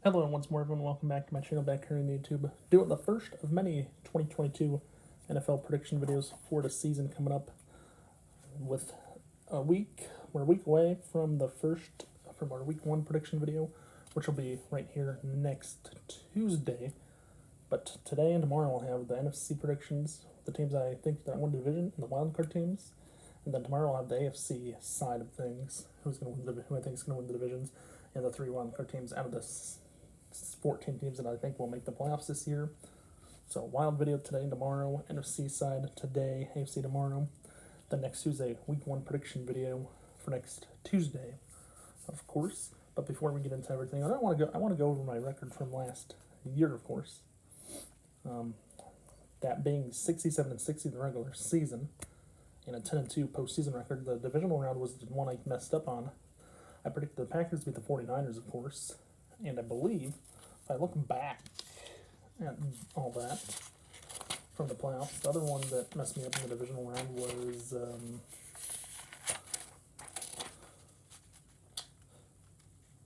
Hello and once more everyone, welcome back to my channel back here on YouTube. Doing the first of many 2022 NFL prediction videos for the season coming up with a week. We're a week away from from our week 1 prediction video, which will be right here next Tuesday. But today and tomorrow I'll have the NFC predictions, the teams I think that win the division, and the wildcard teams. And then tomorrow I'll have the AFC side of things, who I think is going to win the divisions, and the 3 wildcard teams out of this 14 teams that I think will make the playoffs this year. So wild video today and tomorrow, NFC side today, AFC tomorrow. Then next Tuesday, week 1 prediction video for next Tuesday, of course. But before we get into everything, I want to go over my record from last year, of course. That being 67-60 in the regular season and a 10-2 postseason record. The divisional round was the one I messed up on. I predicted the Packers to beat the 49ers, of course. And I believe, if I look back at all that from the playoffs, the other one that messed me up in the divisional round was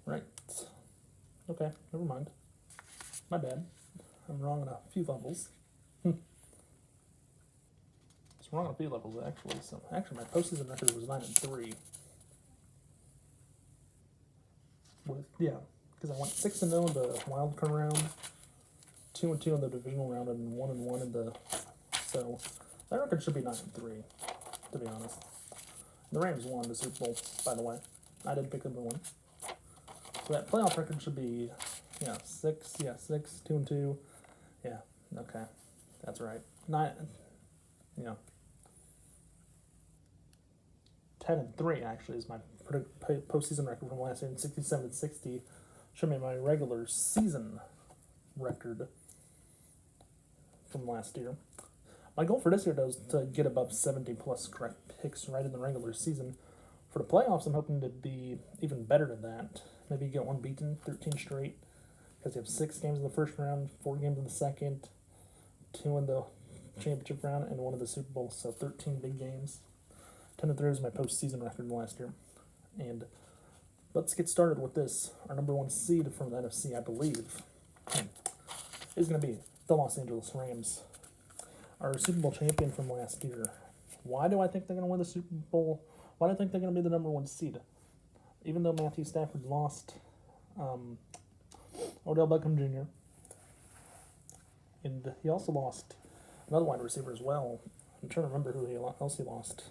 right. Okay, never mind. My bad. I'm wrong on a few levels. It's wrong on a few levels actually. So actually, my postseason record was 9-3. Because I went 6-0 in the wild card round, 2-2 in the divisional round, and 1-1 in the. So that record should be 9-3, to be honest. The Rams won the Super Bowl, by the way. I did pick them to win. So that playoff record should be 6, 2-2. Yeah, okay, that's right. 10-3 actually is my postseason record from last year, and 67-60 should be my regular season record from last year. My goal for this year, though, is to get above 70 plus correct picks right in the regular season. For the playoffs, I'm hoping to be even better than that. Maybe get one beaten, 13 straight, because you have 6 games in the first round, 4 games in the second, 2 in the championship round, and 1 in the Super Bowl, so 13 big games. 10-3 is my postseason record last year. And let's get started with this. Our number 1 seed from the NFC, I believe, is going to be the Los Angeles Rams, our Super Bowl champion from last year. Why do I think they're going to win the Super Bowl? Why do I think they're going to be the number 1 seed? Even though Matthew Stafford lost Odell Beckham Jr., and he also lost another wide receiver as well. I'm trying to remember who else he lost.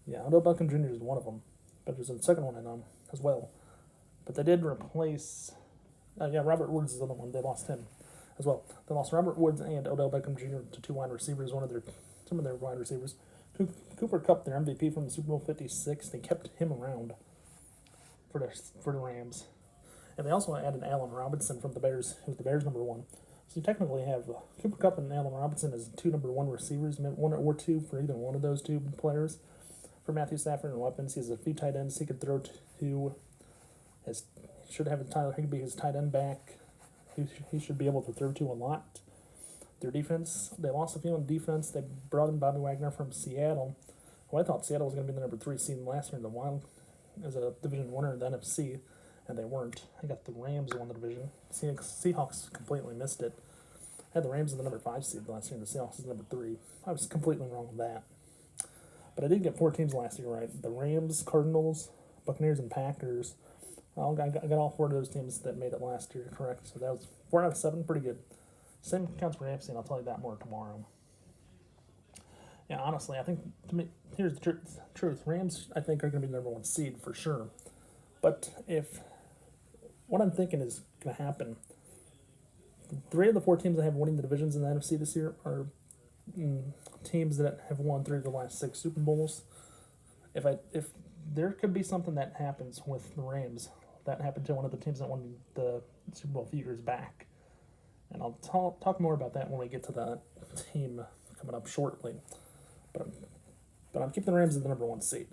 Yeah, Odell Beckham Jr. is one of them, but there's a second one I know as well. But they did replace, Robert Woods is the other one. They lost him as well. They lost Robert Woods and Odell Beckham Jr. to 2 wide receivers, some of their wide receivers. Cooper Kupp, their MVP from the Super Bowl 56, they kept him around for the Rams. And they also added Allen Robinson from the Bears, who's the Bears' number 1. So you technically have Cooper Kupp and Allen Robinson as 2 number 1 receivers, 1 or 2 for either one of those 2 players. For Matthew Stafford and weapons, he has a few tight ends he could throw to. Should have Tyler Higbee, his tight end back. He should be able to throw to a lot. Their defense, they lost a few on defense. They brought in Bobby Wagner from Seattle. Well, I thought Seattle was going to be the number 3 seed last year in the wild as a division winner in the NFC, and they weren't. I got the Rams won the division. Seahawks completely missed it. I had the Rams as the number 5 seed last year, and the Seahawks as number 3. I was completely wrong on that. But I did get 4 teams last year right. The Rams, Cardinals, Buccaneers, and Packers. I got all 4 of those teams that made it last year correct. So that was 4 out of 7, pretty good. Same counts for AFC, and I'll tell you that more tomorrow. Yeah, honestly, I think, here's the truth. Rams, I think, are going to be the number 1 seed for sure. But what I'm thinking is going to happen, 3 of the 4 teams that have winning the divisions in the NFC this year are teams that have won 3 of the last 6 Super Bowls. If there could be something that happens with the Rams, that happened to one of the teams that won the Super Bowl a few years back. And I'll talk more about that when we get to that team coming up shortly. But I'm keeping the Rams as the number 1 seed.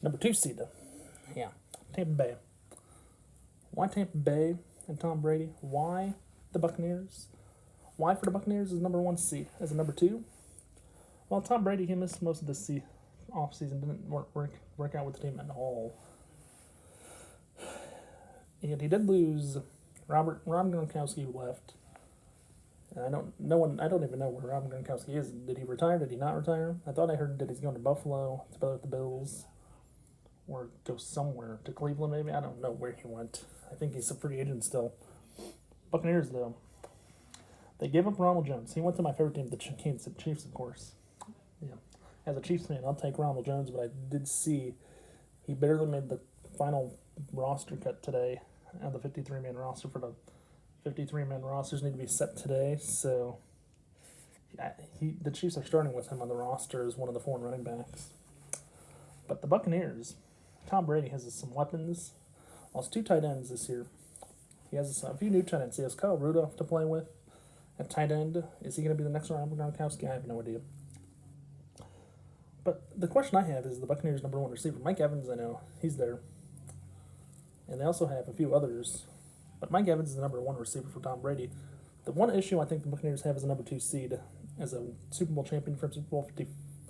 Number 2 seed, Tampa Bay. Why Tampa Bay and Tom Brady? Why the Buccaneers? Why for the Buccaneers is number 1 seed as a number 2? Well, Tom Brady, he missed most of the off season, didn't work out with the team at all. And he did lose Rob Gronkowski, who left. And I don't even know where Rob Gronkowski is. Did he retire? Did he not retire? I thought I heard that he's going to Buffalo to play with the Bills, or go somewhere to Cleveland maybe. I don't know where he went. I think he's a free agent still. Buccaneers though, they gave up Ronald Jones. He went to my favorite team, the Kansas City Chiefs, of course. Yeah, as a Chiefs fan, I'll take Ronald Jones, but I did see he barely made the final roster cut today, and the 53-man roster for the 53-man rosters need to be set today. So the Chiefs are starting with him on the roster as one of the foreign running backs. But the Buccaneers, Tom Brady has some weapons. Lost 2 tight ends this year. He has a few new tight ends. He has Kyle Rudolph to play with at tight end. Is he going to be the next round of Gronkowski? I have no idea. But the question I have is the Buccaneers' number 1 receiver, Mike Evans. I know he's there, and they also have a few others. But Mike Evans is the number 1 receiver for Tom Brady. The one issue I think the Buccaneers have as a number 2 seed, as a Super Bowl champion from Super Bowl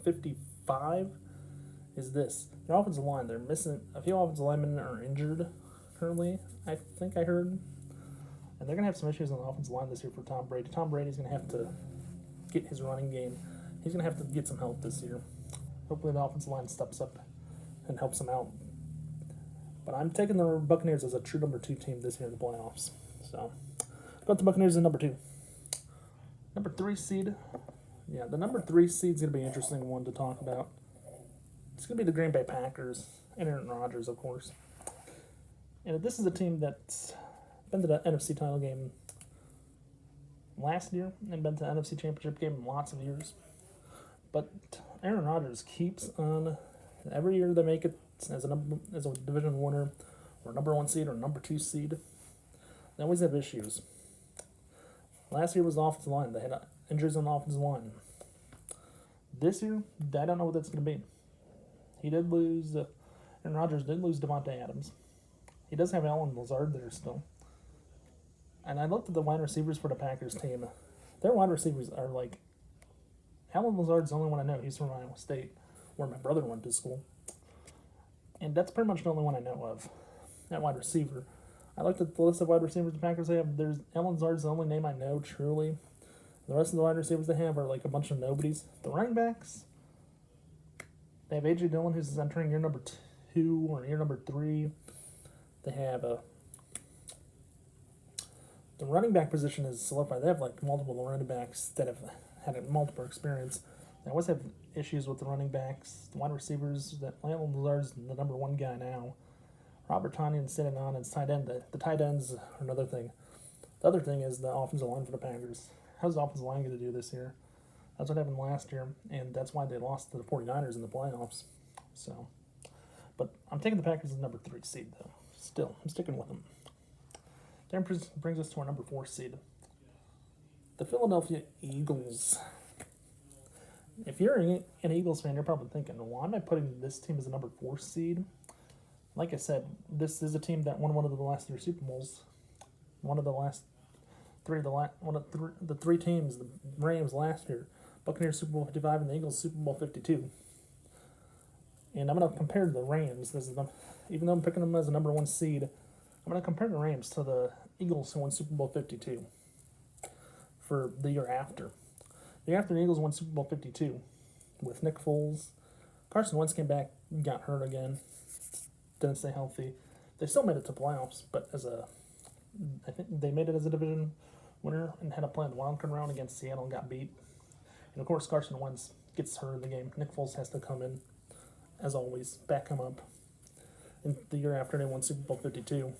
55, is this. Their offensive line, they're missing a few offensive linemen are injured currently, I think I heard. And they're going to have some issues on the offensive line this year for Tom Brady. Tom Brady's going to have to get his running game. He's going to have to get some help this year. Hopefully the offensive line steps up and helps him out. But I'm taking the Buccaneers as a true number 2 team this year in the playoffs. So, got the Buccaneers in number 2. Number 3 seed. Yeah, the number 3 seed is going to be an interesting one to talk about. It's going to be the Green Bay Packers and Aaron Rodgers, of course. And this is a team that's been to the NFC title game last year and been to the NFC championship game in lots of years. But Aaron Rodgers keeps on, every year they make it as a division winner, or number 1 seed, or number 2 seed. They always have issues. Last year was the offensive line. They had injuries on the offensive line. This year, I don't know what that's going to be. He did lose, Aaron Rodgers did lose Devontae Adams. He does have Allen Lazard there still. And I looked at the wide receivers for the Packers team. Their wide receivers are like, Allen Lazard's the only one I know. He's from Iowa State, where my brother went to school. And that's pretty much the only one I know of, that wide receiver. I looked at the list of wide receivers the Packers have. There's Allen Lazard's the only name I know, truly. The rest of the wide receivers they have are like a bunch of nobodies. The running backs, they have A.J. Dillon, who's entering year number 2 or year number 3. They have the running back position is solidified. They have like multiple running backs that have had multiple experience. They always have issues with the running backs. The wide receivers, that Allen Lazard's the number 1 guy now. Robert Tonyan sitting on as tight end. The tight ends are another thing. The other thing is the offensive line for the Packers. How's the offensive line going to do this year? That's what happened last year, and that's why they lost to the 49ers in the playoffs. So, but I'm taking the Packers as number 3 seed, though. Still, I'm sticking with them. That brings us to our number 4 seed. The Philadelphia Eagles. If you're an Eagles fan, you're probably thinking, why am I putting this team as a number 4 seed? Like I said, this is a team that won one of the last 3 Super Bowls. One of the last 3, the 3 teams, the Rams last year, Buccaneers Super Bowl 55 and the Eagles Super Bowl 52. And I'm going to compare the Rams, even though I'm picking them as a number 1 seed, I'm going to compare the Rams to the Eagles who won Super Bowl 52 for the year after. The year after the Eagles won Super Bowl 52 with Nick Foles. Carson Wentz came back, got hurt again, didn't stay healthy. They still made it to playoffs, but I think they made it as a division winner and had to play in the wild card round against Seattle and got beat. And of course, Carson Wentz gets hurt in the game. Nick Foles has to come in, as always, back him up. And the year after, they won Super Bowl 52.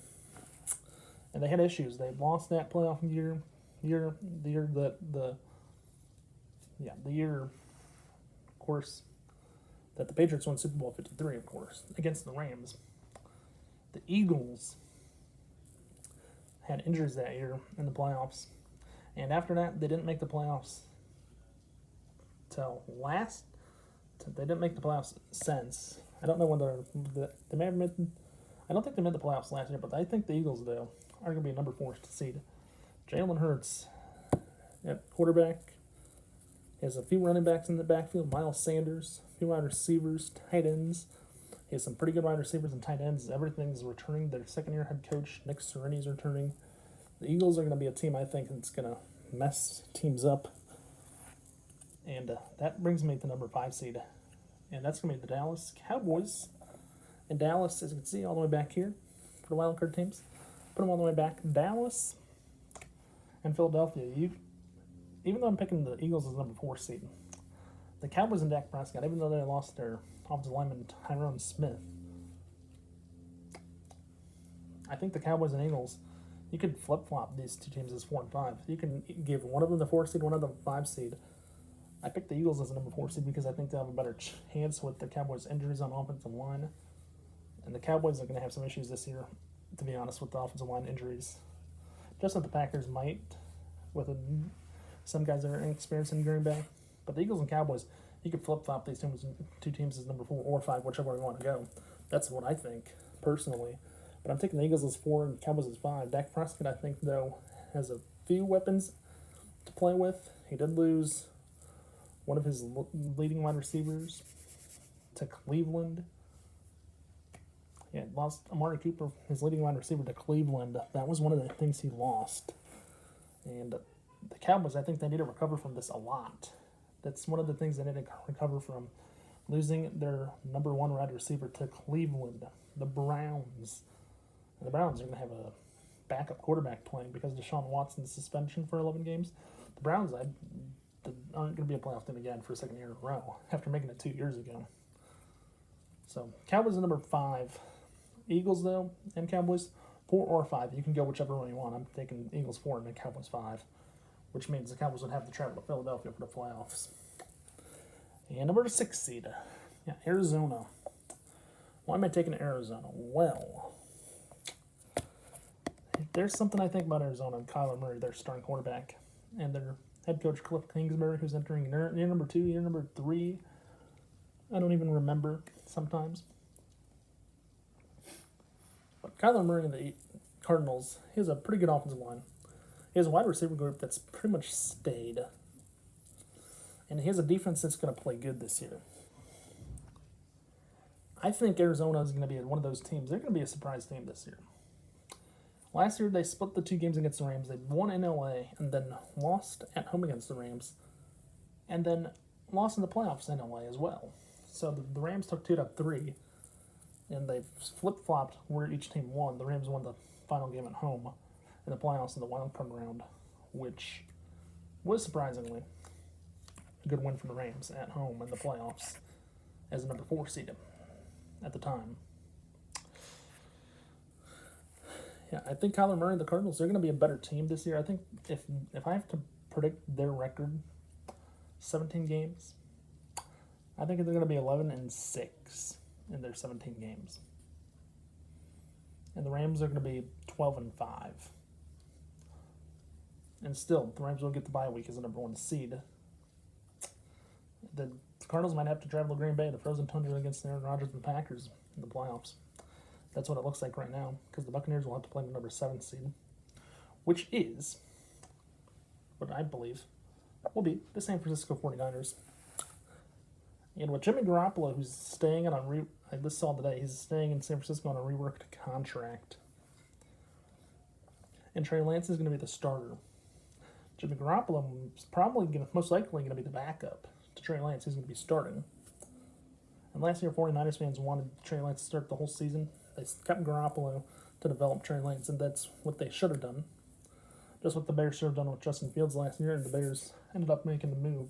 And they had issues. They lost that playoff year, of course, that the Patriots won Super Bowl 53, of course, against the Rams. The Eagles had injuries that year in the playoffs. And after that, they didn't make the playoffs they didn't make the playoffs since. I don't know when they may have made. I don't think they made the playoffs last year, but I think the Eagles, though, are going to be a number 4 seed. Jalen Hurts at quarterback. He has a few running backs in the backfield. Miles Sanders, a few wide receivers, tight ends. He has some pretty good wide receivers and tight ends. Everything's returning. Their second-year head coach, Nick Sirianni's returning. The Eagles are going to be a team, I think, that's going to mess teams up. And that brings me to number 5 seed. And that's going to be the Dallas Cowboys. And Dallas, as you can see, all the way back here for the wild card teams. Put them all the way back. Dallas and Philadelphia. Even though I'm picking the Eagles as number 4 seed, the Cowboys and Dak Prescott, even though they lost their offensive lineman Tyron Smith, I think the Cowboys and Eagles, you could flip-flop these two teams as 4 and 5. You can give one of them the 4 seed, one of them the 5 seed. I picked the Eagles as a number 4 seed because I think they'll have a better chance with the Cowboys' injuries on offensive line. And the Cowboys are going to have some issues this year, to be honest, with the offensive line injuries. Just like the Packers might, with some guys that are inexperienced in Green Bay. But the Eagles and Cowboys, you could flip-flop these two teams as number 4 or 5, whichever way you want to go. That's what I think, personally. But I'm taking the Eagles as 4 and Cowboys as 5. Dak Prescott, I think, though, has a few weapons to play with. He did lose one of his leading wide receivers to Cleveland. Yeah, lost Amari Cooper, his leading wide receiver, to Cleveland. That was one of the things he lost. And the Cowboys, I think they need to recover from this a lot. That's one of the things they need to recover from, losing their number 1 wide receiver to Cleveland. The Browns. And the Browns are going to have a backup quarterback playing because of Deshaun Watson's suspension for 11 games. The Browns aren't going to be a playoff team again for a second year in a row after making it 2 years ago. So, Cowboys are number 5. Eagles, though, and Cowboys, 4 or 5. You can go whichever one you want. I'm taking Eagles 4 and the Cowboys 5, which means the Cowboys would have to travel to Philadelphia for the playoffs. And number 6 seed, Arizona. Why am I taking Arizona? Well, there's something I think about Arizona and Kyler Murray, their starting quarterback, and their head coach Cliff Kingsbury, who's entering year number 2, year number 3. I don't even remember sometimes. But Kyler Murray and the Cardinals, he has a pretty good offensive line. He has a wide receiver group that's pretty much stayed. And he has a defense that's going to play good this year. I think Arizona is going to be one of those teams. They're going to be a surprise team this year. Last year, they split the 2 games against the Rams. They won in LA and then lost at home against the Rams. And then lost in the playoffs in LA as well. So the Rams took 2 out of 3. And they flip-flopped where each team won. The Rams won the final game at home in the playoffs in the wild card round, which was surprisingly a good win for the Rams at home in the playoffs as a number 4 seed at the time. Yeah, I think Kyler Murray and the Cardinals, they're going to be a better team this year. I think if I have to predict their record, 17 games, I think they're going to be 11-6 in their 17 games. And the Rams are going to be 12-5. And still, the Rams will get the bye week as the number 1 seed. The Cardinals might have to travel to Green Bay, the frozen tundra, against Aaron Rodgers and the Packers in the playoffs. That's what it looks like right now, because the Buccaneers will have to play the number 7 seed, which is what I believe will be the San Francisco 49ers. And with Jimmy Garoppolo, who's staying on I just saw today, he's staying in San Francisco on a reworked contract. And Trey Lance is going to be the starter. Jimmy Garoppolo is most likely going to be the backup to Trey Lance. He's going to be starting. And last year, 49ers fans wanted Trey Lance to start the whole season. They kept Garoppolo to develop Trey Lance, and that's what they should have done. Just what the Bears should have done with Justin Fields last year, and the Bears ended up making the move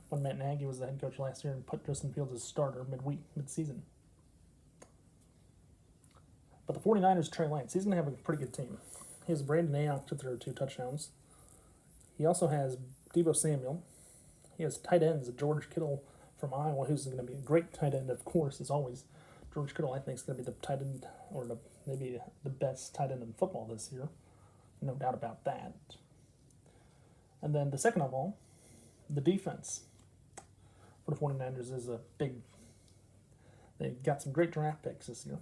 when Matt Nagy was the head coach last year and put Justin Fields as starter mid-season. But the 49ers, Trey Lance, he's going to have a pretty good team. He has Brandon Ayuk to throw 2 touchdowns. He also has Deebo Samuel. He has tight ends, George Kittle from Iowa, who's going to be a great tight end, of course, as always. George Kittle, I think, is going to be the tight end, or maybe the best tight end in football this year. No doubt about that. And then the second of all, the defense for the 49ers is they got some great draft picks this year.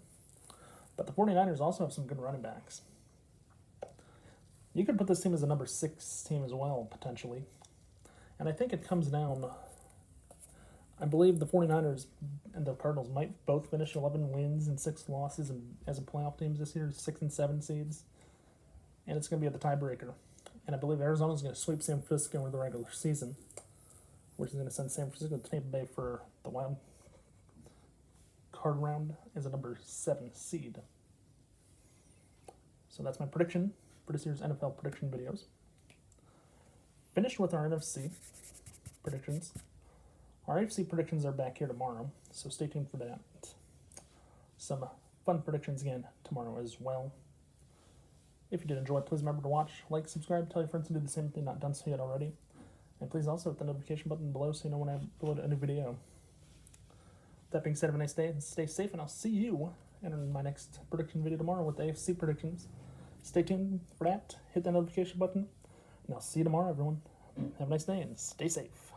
But the 49ers also have some good running backs. You could put this team as a number 6 team as well, potentially. And I think it comes down, I believe the 49ers and the Cardinals might both finish 11 wins and 6 losses as a playoff teams this year, 6 and 7 seeds. And it's going to be at the tiebreaker. And I believe Arizona's going to sweep San Francisco in the regular season, which is going to send San Francisco to Tampa Bay for the wild card round as a number 7 seed. So that's my prediction for this year's NFL prediction videos. Finished with our NFC predictions. Our AFC predictions are back here tomorrow, so stay tuned for that. Some fun predictions again tomorrow as well. If you did enjoy it, please remember to watch, like, subscribe, tell your friends to do the same if they've not done so yet already. And please also hit the notification button below so you know when I upload a new video. That being said, have a nice day and stay safe, and I'll see you in my next prediction video tomorrow with the AFC predictions. Stay tuned for that, hit that notification button, and I'll see you tomorrow, everyone. Have a nice day and stay safe.